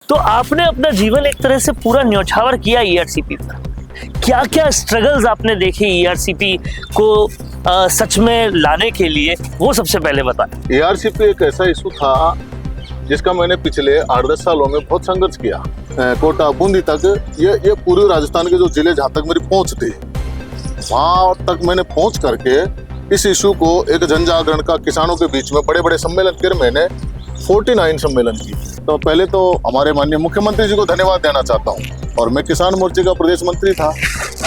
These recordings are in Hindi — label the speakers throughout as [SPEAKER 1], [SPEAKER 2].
[SPEAKER 1] तो आपने अपना जीवन एक तरह से पूरा न्यौछावर किया ईआरसीपी पर। क्या क्या स्ट्रगल्स आपने देखे ईआरसीपी को सच में लाने के लिए, वो सबसे पहले बताएं।
[SPEAKER 2] ईआरसीपी एक ऐसा इशू था जिसका मैंने पिछले 8-10 सालों में बहुत संघर्ष किया। कोटा बूंदी तक ये पूरे राजस्थान के जो जिले जहाँ तक मेरी पहुंच थी, वहां तक मैंने पहुंच करके इस इशू को एक जन जागरण का किसानों के बीच में बड़े बड़े सम्मेलन कर मैंने 49 सम्मेलन की। तो पहले तो हमारे माननीय मुख्यमंत्री जी को धन्यवाद देना चाहता हूँ। और मैं किसान मोर्चे का प्रदेश मंत्री था,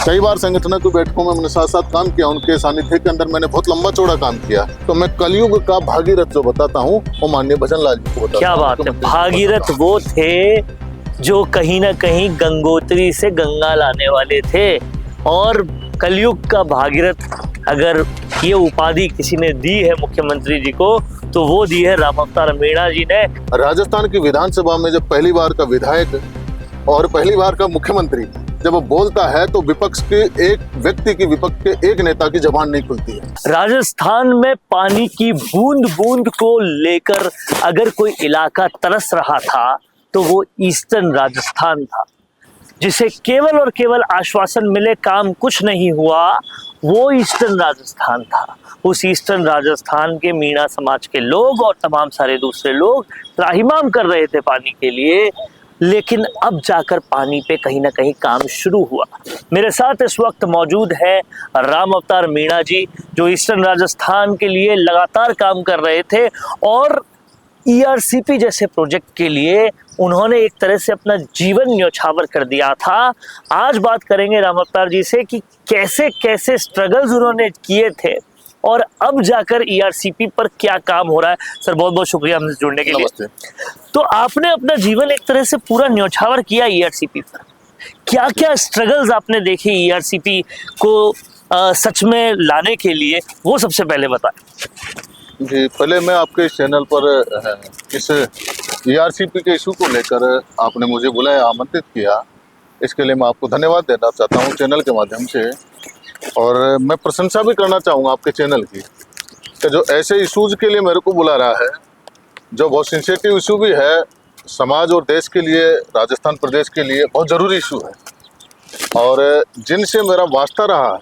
[SPEAKER 2] कई बार संगठनों की बैठकों में मैंने साथ साथ काम किया, उनके सानिध्य के अंदर मैंने बहुत लंबा चौड़ा काम किया। तो मैं कलयुग का भागीरथ जो बताता हूँ वो माननीय भजन लाल जी को बताता हूँ।
[SPEAKER 1] क्या बात है, भागीरथ वो थे जो कहीं ना कहीं गंगोत्री से गंगा लाने वाले थे। और कलयुग का भागीरथ अगर ये उपाधि किसी ने दी है मुख्यमंत्री जी को, तो वो दी है राम अवतार मीणा जी ने।
[SPEAKER 2] राजस्थान की विधानसभा में जब पहली बार का विधायक और पहली बार का मुख्यमंत्री जब वो बोलता है तो विपक्ष के एक व्यक्ति की, विपक्ष के एक नेता की जबान नहीं खुलती है।
[SPEAKER 1] राजस्थान में पानी की बूंद बूंद को लेकर अगर कोई इलाका तरस रहा था तो वो ईस्टर्न राजस्थान था, जिसे केवल और केवल आश्वासन मिले, काम कुछ नहीं हुआ, वो ईस्टर्न राजस्थान था। उस ईस्टर्न राजस्थान के मीणा समाज के लोग और तमाम सारे दूसरे लोग त्राहिमाम कर रहे थे पानी के लिए, लेकिन अब जाकर पानी पे कहीं ना कहीं काम शुरू हुआ। मेरे साथ इस वक्त मौजूद है राम अवतार मीणा जी, जो ईस्टर्न राजस्थान के लिए लगातार काम कर रहे थे और ईआरसीपी जैसे प्रोजेक्ट के लिए उन्होंने एक तरह से अपना जीवन न्यौछावर कर दिया था। आज बात करेंगे राम अवतार जी से कि कैसे कैसे स्ट्रगल्स उन्होंने किए थे और अब जाकर ईआरसीपी पर क्या काम हो रहा है। सर बहुत बहुत शुक्रिया हमसे जुड़ने के लिए। तो आपने अपना जीवन एक तरह से पूरा न्यौछावर किया ईआरसीपी पर। क्या क्या स्ट्रगल्स आपने देखे ईआरसीपी को सच में लाने के लिए, वो सबसे पहले बताएं।
[SPEAKER 2] जी, पहले मैं आपके इस चैनल पर इस ईआरसीपी के इशू को लेकर आपने मुझे बुलाया, आमंत्रित किया, इसके लिए मैं आपको धन्यवाद देना चाहता हूं चैनल के माध्यम से। और मैं प्रशंसा भी करना चाहूँगा आपके चैनल की कि जो ऐसे इशूज़ के लिए मेरे को बुला रहा है, जो बहुत सेंसिटिव इशू भी है समाज और देश के लिए, राजस्थान प्रदेश के लिए बहुत ज़रूरी इशू है और जिनसे मेरा वास्ता रहा,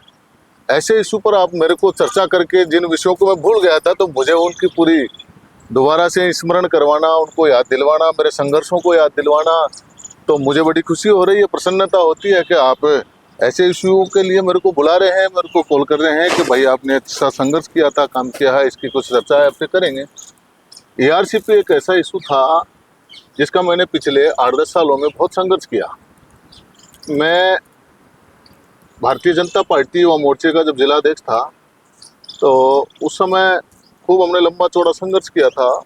[SPEAKER 2] ऐसे इशू पर आप मेरे को चर्चा करके जिन विषयों को मैं भूल गया था तो मुझे उनकी पूरी दोबारा से स्मरण करवाना, उनको याद दिलवाना, मेरे संघर्षों को याद दिलवाना, तो मुझे बड़ी खुशी हो रही है, प्रसन्नता होती है कि आप ऐसे इशुओं के लिए मेरे को बुला रहे हैं, मेरे को कॉल कर रहे हैं कि भाई आपने अच्छा संघर्ष किया था, काम किया है, इसकी कुछ चर्चा है आपसे करेंगे। ईआरसीपी एक ऐसा इशू था जिसका मैंने पिछले 8-10 सालों में बहुत संघर्ष किया। मैं भारतीय जनता पार्टी व मोर्चे का जब जिलाध्यक्ष था तो उस समय खूब हमने लंबा चौड़ा संघर्ष किया था।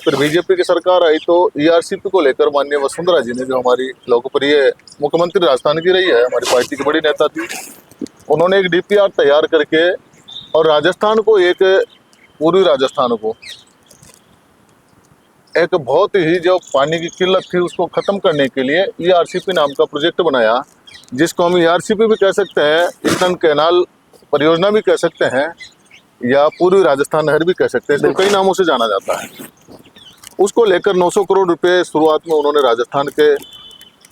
[SPEAKER 2] फिर बीजेपी की सरकार आई तो ईआरसीपी को लेकर माननीय वसुंधरा जी ने, जो हमारी लोकप्रिय मुख्यमंत्री राजस्थान की रही है, हमारी पार्टी की बड़ी नेता थी, उन्होंने एक डीपीआर तैयार करके और राजस्थान को, एक पूर्वी राजस्थान को एक बहुत ही जो पानी की किल्लत थी उसको ख़त्म करने के लिए ईआरसीपी नाम का प्रोजेक्ट बनाया, जिसको हम ईआरसीपी भी कह सकते हैं, ईस्टर्न कैनाल परियोजना भी कह सकते हैं, या पूर्वी राजस्थान नहर भी कह सकते हैं, इसको कई नामों से जाना जाता है। उसको लेकर 900 करोड़ रुपए शुरुआत में उन्होंने राजस्थान के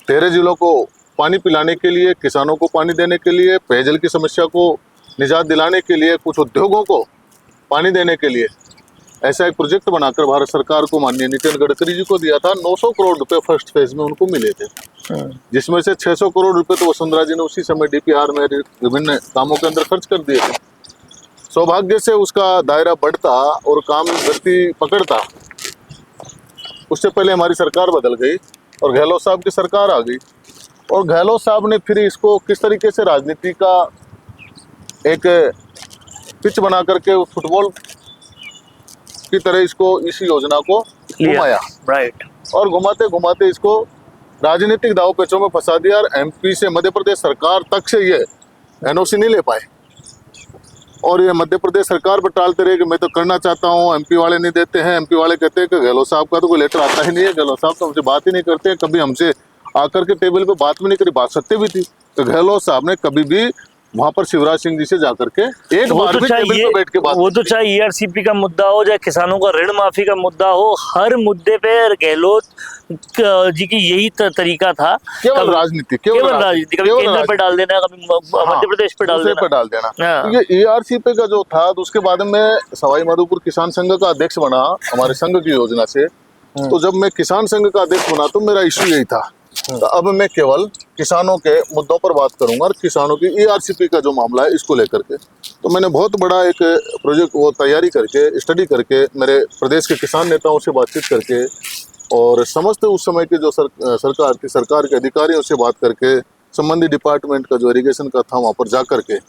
[SPEAKER 2] 13 जिलों को पानी पिलाने के लिए, किसानों को पानी देने के लिए, पेयजल की समस्या को निजात दिलाने के लिए, कुछ उद्योगों को पानी देने के लिए ऐसा एक प्रोजेक्ट बनाकर भारत सरकार को माननीय नितिन गडकरी जी को दिया था। 900 करोड़ रुपए फर्स्ट फेज में उनको मिले थे, जिसमें से 600 करोड़ रुपए तो वसुंधरा जी ने उसी समय डीपीआर में विभिन्न कामों के अंदर खर्च कर दिए थे। सौभाग्य से उसका दायरा बढ़ता और काम गति पकड़ता, उससे पहले हमारी सरकार बदल गई और गहलोत साहब की सरकार आ गई और गहलोत साहब ने फिर इसको किस तरीके से राजनीति का एक पिच बना करके फुटबॉल की तरह इसको, इस योजना को घुमाया,
[SPEAKER 1] राइट,
[SPEAKER 2] और घुमाते घुमाते इसको राजनीतिक दाव पेचों में फंसा दिया और एमपी से मध्य प्रदेश सरकार तक से ये एनओसी नहीं ले पाए और ये मध्य प्रदेश सरकार पर टालते रहे कि मैं तो करना चाहता हूँ, एमपी वाले नहीं देते हैं। एमपी वाले कहते हैं कि गहलोत साहब का तो कोई लेटर आता ही नहीं है, गहलोत साहब तो हमसे बात ही नहीं करते हैं, कभी हमसे आकर के टेबल पे बात भी नहीं करी। बात सत्य भी थी कि गहलोत साहब ने कभी भी वहां पर शिवराज सिंह जी से जाकर के एक
[SPEAKER 1] वो
[SPEAKER 2] बार
[SPEAKER 1] तो
[SPEAKER 2] भी
[SPEAKER 1] चाहे
[SPEAKER 2] टेबल पे बैठ के बात
[SPEAKER 1] वो
[SPEAKER 2] नहीं
[SPEAKER 1] तो
[SPEAKER 2] की।
[SPEAKER 1] चाहे ईआरसीपी का मुद्दा हो, चाहे किसानों का ऋण माफी का मुद्दा हो, हर मुद्दे पे गहलोत जी की यही तरीका था।
[SPEAKER 2] केवल
[SPEAKER 1] कभी
[SPEAKER 2] राजनीति,
[SPEAKER 1] केवल राजनीति, कभी
[SPEAKER 2] केवल
[SPEAKER 1] केंद्र पे डाल
[SPEAKER 2] राजनीति।
[SPEAKER 1] देना, कभी मध्य प्रदेश पे डाल
[SPEAKER 2] दूसरे
[SPEAKER 1] देना।
[SPEAKER 2] पे डाल देना।
[SPEAKER 1] हाँ।
[SPEAKER 2] तो ये एआरसीपी का जो था, तो उसके बाद में सवाई माधोपुर किसान संघ का अध्यक्ष बना हमारे संघ की योजना से। तो जब मैं किसान संघ का अध्यक्ष बना तो मेरा इश्यू यही था। तो अब मैं केवल किसानों के मुद्दों पर बात करूंगा और किसानों की एआरसीपी का जो मामला है इसको लेकर के। तो मैंने बहुत बड़ा एक प्रोजेक्ट वो तैयारी करके, स्टडी करके, मेरे प्रदेश के किसान नेताओं से बातचीत करके और समस्त उस समय के जो सरकार के अधिकारियों से बात करके, संबंधित डिपार्टमेंट का जो इरिगेशन का था वहाँ पर जा करके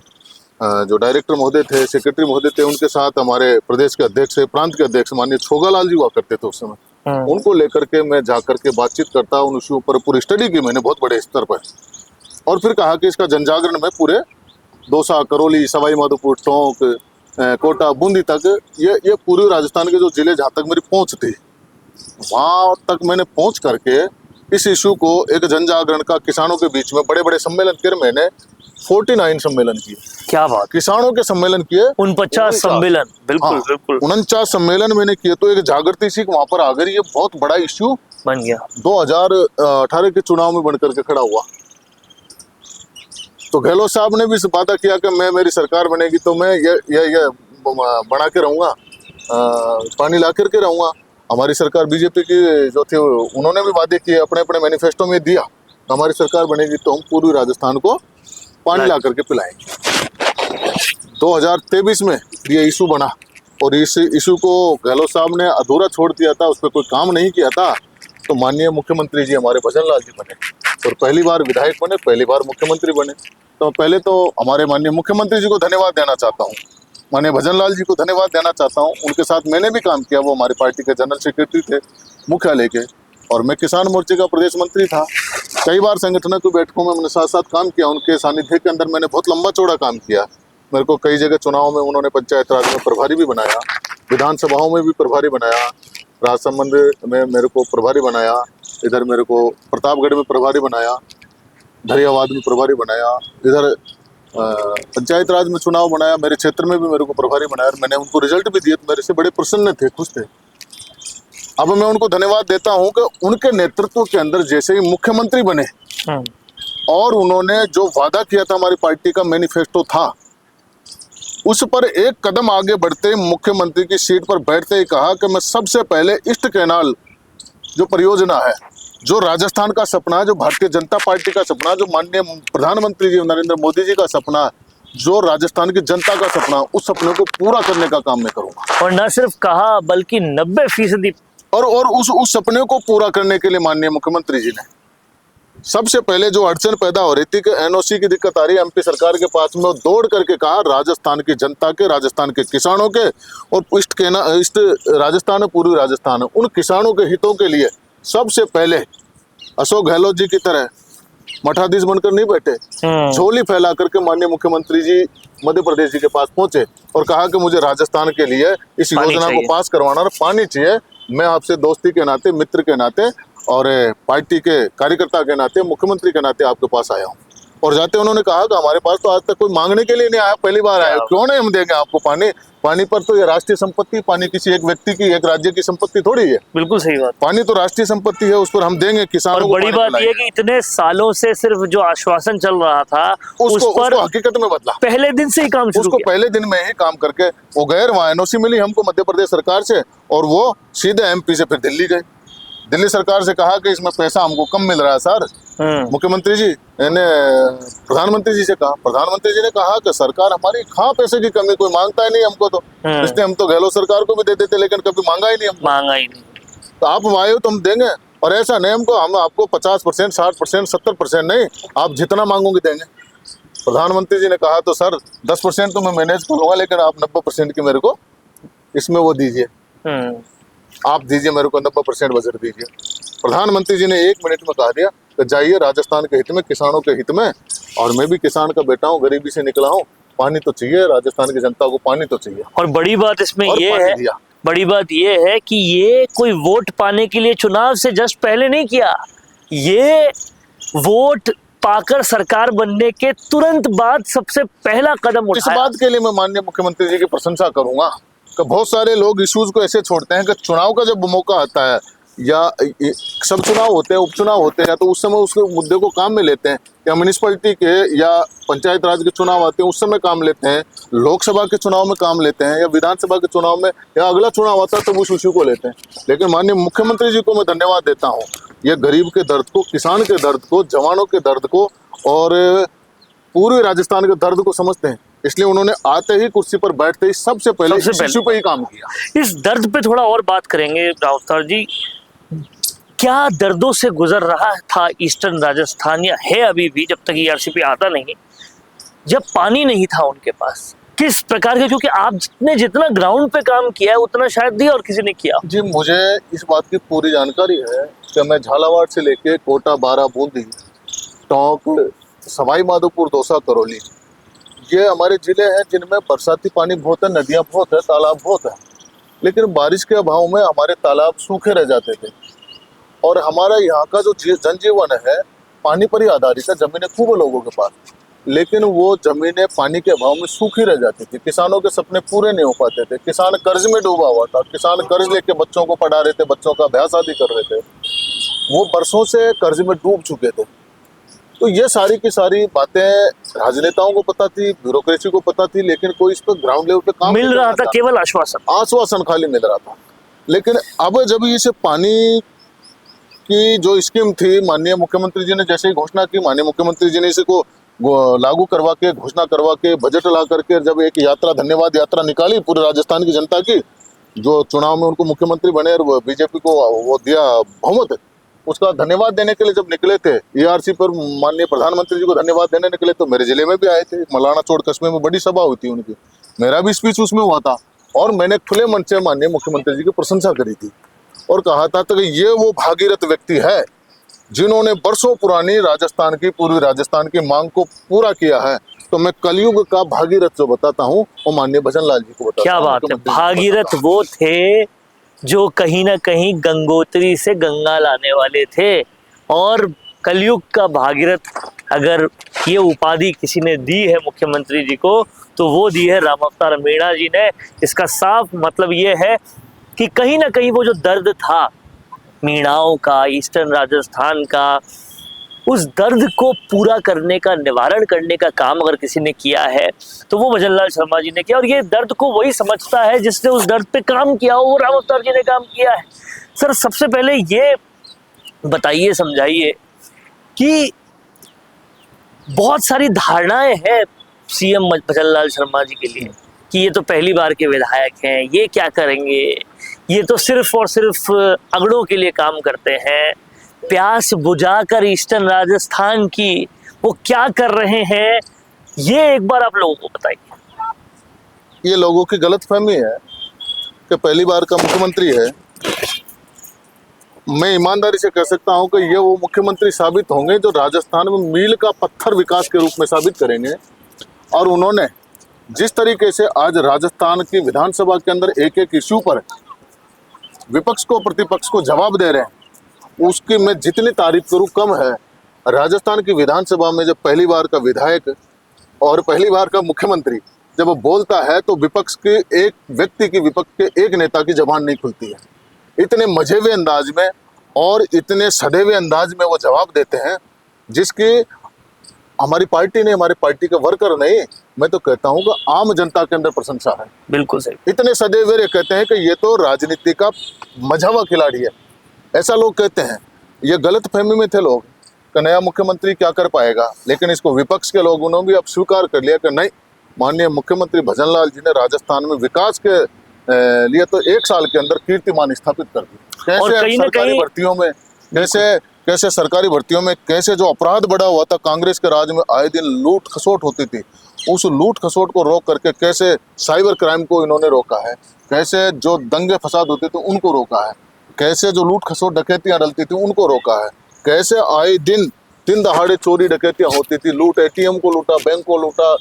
[SPEAKER 2] जो डायरेक्टर महोदय थे, सेक्रेटरी महोदय थे, उनके साथ हमारे प्रदेश के अध्यक्ष, प्रांत के अध्यक्ष माननीय छोगालाल जी हुआ करते थे उस समय, उनको लेकर के मैं जा करके बातचीत करता, उन इश्यू पर पूरी स्टडी की मैंने बहुत बड़े स्तर पर। और फिर कहा कि इसका जनजागरण में पूरे दौसा, करौली, सवाई माधोपुर, टोंक, कोटा, बूंदी तक, ये पूरे राजस्थान के जो जिले जहाँ तक मेरी पहुँच थी वहाँ तक मैंने पहुँच करके इस इशू को एक जनजागरण का किसानों के बीच में बड़े बड़े सम्मेलन किए। मैंने 49 सम्मेलन किए,
[SPEAKER 1] क्या बात,
[SPEAKER 2] किसानों के सम्मेलन किए,
[SPEAKER 1] 49 सम्मेलन, बिल्कुल बिल्कुल
[SPEAKER 2] 49 सम्मेलन मैंने किए। तो एक जागृति सी वहां पर आ गई, ये बहुत बड़ा इश्यू
[SPEAKER 1] बन गया।
[SPEAKER 2] 2018 के चुनाव में बनकर के खड़ा हुआ। तो गहलोत साहब ने भी वादा किया कि मेरी सरकार बनेगी तो मैं ये बना के रहूंगा, पानी ला करके रहूंगा। हमारी सरकार बीजेपी की जो थी उन्होंने भी वादे किए, अपने अपने मैनिफेस्टो में दिया, हमारी सरकार बनेगी तो हम पूर्वी राजस्थान को पानी ला करके पिलाएंगे। 2023 में ये इशू बना और इस इशू को गहलोत साहब ने अधूरा छोड़ दिया था, उस पर कोई काम नहीं किया था। तो माननीय मुख्यमंत्री जी हमारे भजन लाल जी बने और पहली बार विधायक बने, पहली बार मुख्यमंत्री बने। तो पहले तो हमारे माननीय मुख्यमंत्री जी को धन्यवाद देना चाहता हूँ, माननीय भजन लाल जी को धन्यवाद देना चाहता हूँ। उनके साथ मैंने भी काम किया, वो हमारी पार्टी के जनरल सेक्रेटरी थे मुख्यालय के, और मैं किसान मोर्चे का प्रदेश मंत्री था। कई बार संगठनों की बैठकों में मैंने साथ साथ काम किया, उनके सानिध्य के अंदर मैंने बहुत लंबा चौड़ा काम किया। मेरे को कई जगह चुनाव में उन्होंने पंचायत राज में प्रभारी भी बनाया, विधानसभाओं में भी प्रभारी बनाया, राजसमंद में मेरे को प्रभारी बनाया, इधर मेरे को प्रतापगढ़ में प्रभारी बनाया, धरियावाद में प्रभारी बनाया, इधर पंचायत राज में चुनाव बनाया, मेरे क्षेत्र में भी मेरे को प्रभारी बनाया। मैंने उनको रिजल्ट भी दिए तो मेरे से बड़े प्रसन्न थे, खुश थे। अब मैं उनको धन्यवाद देता हूं कि उनके नेतृत्व के अंदर जैसे ही मुख्यमंत्री बने और उन्होंने जो वादा किया था, हमारी पार्टी का मैनिफेस्टो था, उस पर एक कदम आगे बढ़ते मुख्यमंत्री की सीट पर बैठते ही कहा कि मैं सबसे पहले ईस्ट कैनाल जो परियोजना है, जो राजस्थान का सपना है, जो भारतीय जनता पार्टी का सपना है, जो माननीय प्रधानमंत्री जी नरेंद्र मोदी जी का सपना है, जो राजस्थान की जनता का सपना, उस सपने को पूरा करने का काम मैं करूंगा।
[SPEAKER 1] और न सिर्फ कहा बल्कि 90%
[SPEAKER 2] और उस सपने को पूरा करने के लिए माननीय मुख्यमंत्री जी ने सबसे पहले जो अड़चन पैदा हो रही थी कि एनओसी की दिक्कत आ रही है एमपी सरकार के पास में, दौड़ करके कहा राजस्थान की जनता के, राजस्थान के किसानों के और ईस्ट राजस्थान, पूर्वी राजस्थान, उन किसानों के हितों के लिए सबसे पहले अशोक गहलोत जी की तरह मठाधीश बनकर नहीं बैठे, झोली फैला करके माननीय मुख्यमंत्री जी मध्य प्रदेश जी के पास पहुंचे और कहा कि मुझे राजस्थान के लिए इस योजना को पास करवाना और पानी चाहिए। मैं आपसे दोस्ती के नाते, मित्र के नाते और पार्टी के कार्यकर्ता के नाते, मुख्यमंत्री के नाते आपके पास आया हूँ। और जाते उन्होंने कहा कि हमारे पास तो आज तक कोई मांगने के लिए नहीं आया, पहली बार आया, क्यों नहीं हम देंगे आपको पानी। पानी पर तो ये राष्ट्रीय संपत्ति, पानी किसी एक व्यक्ति की, एक राज्य की संपत्ति थोड़ी है।
[SPEAKER 1] बिल्कुल सही बात।
[SPEAKER 2] पानी तो राष्ट्रीय संपत्ति है, उस पर हम देंगे किसानों को।
[SPEAKER 1] बड़ी बात यह कि इतने सालों से सिर्फ जो आश्वासन चल रहा था
[SPEAKER 2] उसको हकीकत में बदला,
[SPEAKER 1] पहले दिन से ही काम शुरू
[SPEAKER 2] उसको पहले दिन में ही काम करके वो गए। वहाँ एनओसी मिली हमको मध्य प्रदेश सरकार से और वो सीधे एमपी से फिर दिल्ली गए। दिल्ली सरकार से कहा कि इसमें पैसा हमको कम मिल रहा है सर। मुख्यमंत्री जी ने प्रधानमंत्री जी से कहा, प्रधानमंत्री जी ने कहा कि सरकार हमारी कहाँ पैसे की कमी, कोई मांगता ही नहीं हमको, तो इसलिए हम तो गहलोत सरकार को भी दे देते लेकिन कभी मांगा ही नहीं हमको।
[SPEAKER 1] मांगा ही नहीं।
[SPEAKER 2] तो आप आए हो तो हम देंगे, और ऐसा नहीं हमको, हम आपको 50%, 60%, 70% नहीं, आप जितना मांगोगे देंगे। प्रधानमंत्री जी ने कहा तो सर 10% तो मैं मैनेज कर लूंगा, लेकिन आप 90% की मेरे को इसमें वो दीजिए, आप दीजिए मेरे को 90% बजट दीजिए। प्रधानमंत्री जी ने 1 मिनट में कहा दिया कि जाइए राजस्थान के हित में, किसानों के हित में, और मैं भी किसान का बेटा हूँ, गरीबी से निकला हूँ, पानी तो चाहिए, राजस्थान की जनता को पानी तो चाहिए।
[SPEAKER 1] और बड़ी बात इसमें ये है, बड़ी बात ये है कि ये कोई वोट पाने के लिए चुनाव से जस्ट पहले नहीं किया, ये वोट पाकर सरकार बनने के तुरंत बाद सबसे पहला कदम
[SPEAKER 2] इस
[SPEAKER 1] उठाया।
[SPEAKER 2] बात के लिए मैं माननीय मुख्यमंत्री जी की प्रशंसा करूंगा कि बहुत सारे लोग इश्यूज को ऐसे छोड़ते हैं कि चुनाव का जब मौका आता है या सब चुनाव होते हैं, उपचुनाव होते हैं, तो उस समय उस मुद्दे को काम में लेते हैं, या म्यूनिसिपैलिटी के या पंचायत राज के चुनाव आते हैं उस समय काम लेते हैं, लोकसभा के चुनाव में काम लेते हैं, या विधानसभा के चुनाव में, या अगला चुनाव आता है तब उस इश्यू को लेते हैं। लेकिन माननीय मुख्यमंत्री जी को मैं धन्यवाद देता हूँ, ये गरीब के दर्द को, किसान के दर्द को, जवानों के दर्द को और पूरे राजस्थान के दर्द को समझते हैं, इसलिए उन्होंने आते ही कुर्सी पर बैठते ही सबसे पहले इस इश्यू पे ही काम किया।
[SPEAKER 1] इस दर्द पे थोड़ा और बात करेंगे राउत सर जी, क्या दर्दों से गुजर रहा था ईस्टर्न राजस्थान, या है अभी भी जब तक ईआरसीपी आता नहीं, जब पानी नहीं था उनके पास, किस प्रकार के, क्योंकि आपने जितना ग्राउंड पे काम किया है उतना शायद नहीं और किसी ने किया।
[SPEAKER 2] जी, मुझे इस बात की पूरी जानकारी है कि मैं झालावाड़ से लेके कोटा, बारा, बूंदी, टोंक, सवाई माधोपुर, दौसा, करौली, ये हमारे जिले हैं जिनमें बरसाती पानी बहुत है, नदियां बहुत है, तालाब बहुत है, लेकिन बारिश के अभाव में हमारे तालाब सूखे रह जाते थे और हमारा यहाँ का जो जनजीवन है पानी पर ही आधारित है। जमीनें खूब है लोगों के पास, लेकिन वो जमीनें पानी के अभाव में सूखी रह जाती थी, किसानों के सपने पूरे नहीं हो पाते थे, किसान कर्ज में डूबा हुआ था, किसान कर्ज लेके बच्चों को पढ़ा रहे थे, बच्चों का ब्याह शादी कर रहे थे, वो बरसों से कर्ज में डूब चुके थे। तो ये सारी की सारी बातें राजनेताओं को पता थी, ब्यूरोक्रेसी को पता थी, लेकिन कोई इस पर ग्राउंड लेवल पे काम
[SPEAKER 1] मिल रहा था, केवल आश्वासन
[SPEAKER 2] खाली मिल रहा था। लेकिन अब जब इसे पानी की जो स्कीम थी, माननीय मुख्यमंत्री जी ने जैसे ही घोषणा की, माननीय मुख्यमंत्री जी ने इसे को लागू करवा के, घोषणा करवा के, बजट ला करके जब एक यात्रा, धन्यवाद यात्रा निकाली पूरे राजस्थान की जनता की, जो चुनाव में उनको मुख्यमंत्री बने और बीजेपी को वो दिया बहुमत, उसका धन्यवाद देने के लिए जब निकले थे ईआरसी पर, माननीय प्रधानमंत्री जी को धन्यवाद देने निकले, तो मेरे जिले में भी आए थे, मलाना चोड़ कस्बे में बड़ी सभा हुई थी उनकी, मेरा भी स्पीच उसमें हुआ था और मैंने खुले मन से माननीय मुख्यमंत्री जी की प्रशंसा करी थी और कहा था कि ये वो भागीरथ व्यक्ति है जिन्होंने वर्षों पुरानी राजस्थान की, पूर्वी राजस्थान की मांग को पूरा किया है। तो मैं कलयुग का भागीरथ जो बताता हूँ वो माननीय भजन लाल जी को बताता हूँ।
[SPEAKER 1] क्या बात है, भागीरथ वो थे जो कहीं ना कहीं गंगोत्री से गंगा लाने वाले थे, और कलयुग का भागीरथ अगर ये उपाधि किसी ने दी है मुख्यमंत्री जी को तो वो दी है राम अवतार मीणा जी ने। इसका साफ मतलब ये है कि कहीं ना कहीं वो जो दर्द था मीणाओं का, ईस्टर्न राजस्थान का, उस दर्द को पूरा करने का, निवारण करने का काम अगर किसी ने किया है तो वो भजनलाल शर्मा जी ने किया, और ये दर्द को वही समझता है जिसने उस दर्द पे काम किया हो, वो राम अवतार जी ने काम किया है। सर, सबसे पहले ये बताइए, समझाइए कि बहुत सारी धारणाएं हैं सीएम भजनलाल शर्मा जी के लिए कि ये तो पहली बार के विधायक हैं, ये क्या करेंगे, ये तो सिर्फ और सिर्फ अगड़ों के लिए काम करते हैं, प्यास बुझाकर ईस्टर्न राजस्थान की वो क्या कर रहे हैं, ये एक बार आप लोगों को बताइए।
[SPEAKER 2] ये लोगों की गलतफहमी है कि पहली बार का मुख्यमंत्री है। मैं ईमानदारी से कह सकता हूं कि ये वो मुख्यमंत्री साबित होंगे जो राजस्थान में मील का पत्थर विकास के रूप में साबित करेंगे। और उन्होंने जिस तरीके से आज राजस्थान की विधानसभा के अंदर एक एक इश्यू पर विपक्ष को, प्रतिपक्ष को जवाब दे रहे हैं, उसकी मैं जितनी तारीफ करूं कम है। राजस्थान की विधानसभा में जब पहली बार का विधायक और पहली बार का मुख्यमंत्री जब वो बोलता है तो विपक्ष के एक व्यक्ति की, विपक्ष के एक नेता की जबान नहीं खुलती है। इतने मजे हुए अंदाज में और इतने सड़े हुए अंदाज में वो जवाब देते हैं जिसकी हमारी पार्टी ने, हमारे पार्टी के वर्कर नहीं, मैं तो कहता हूँ कि आम जनता के अंदर प्रशंसा है।
[SPEAKER 1] बिल्कुल सही।
[SPEAKER 2] इतने सदे हुए कहते हैं कि ये तो राजनीति का मजा हुआ खिलाड़ी है, ऐसा लोग कहते हैं। ये गलत फहमी में थे लोग कि नया मुख्यमंत्री क्या कर पाएगा, लेकिन इसको विपक्ष के लोगों ने भी अब स्वीकार कर लिया कि नहीं, माननीय मुख्यमंत्री भजनलाल जी ने राजस्थान में विकास के लिए तो एक साल के अंदर कीर्तिमान स्थापित कर दी। कैसे सरकारी भर्तियों में, कैसे सरकारी भर्तियों में कैसे जो अपराध बढ़ा हुआ था, कांग्रेस के राज में आए दिन लूट खसोट होती थी, उस लूट खसोट को रोक करके कैसे साइबर क्राइम को इन्होंने रोका है, कैसे जो दंगे फसाद होते थे उनको रोका है, कैसे जो लूट खसोट डकैतियां डलती थी उनको रोका है, कैसे आए दिन दहाड़े चोरी डकैतियां होती थी, लूट, एटीएम को लूटा, बैंक को लूटा,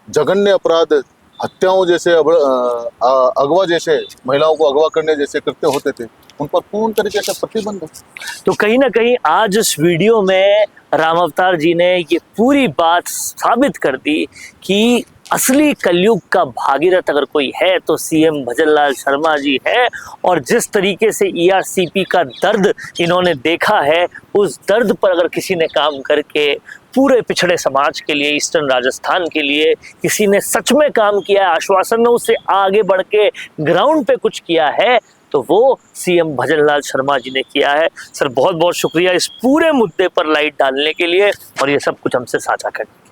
[SPEAKER 2] जघन्य अपराध, हत्याओं जैसे अगवा जैसे महिलाओं को अगवा करने जैसे कृत्य होते थे, उन पर पूर्ण तरीके से प्रतिबंध है।
[SPEAKER 1] तो कहीं ना कहीं आज इस वीडियो में राम अवतार जी ने ये पूरी बात साबित कर दी कि असली कलयुग का भागीरथ अगर कोई है तो सीएम भजनलाल शर्मा जी है। और जिस तरीके से ईआरसीपी का दर्द इन्होंने देखा है, उस दर्द पर अगर किसी ने काम करके पूरे पिछड़े समाज के लिए, ईस्टर्न राजस्थान के लिए किसी ने सच में काम किया है, आश्वासनों से आगे बढ़ के ग्राउंड पे कुछ किया है, तो वो सीएम भजनलाल शर्मा जी ने किया है। सर बहुत बहुत शुक्रिया इस पूरे मुद्दे पर लाइट डालने के लिए और ये सब कुछ हमसे साझा करने।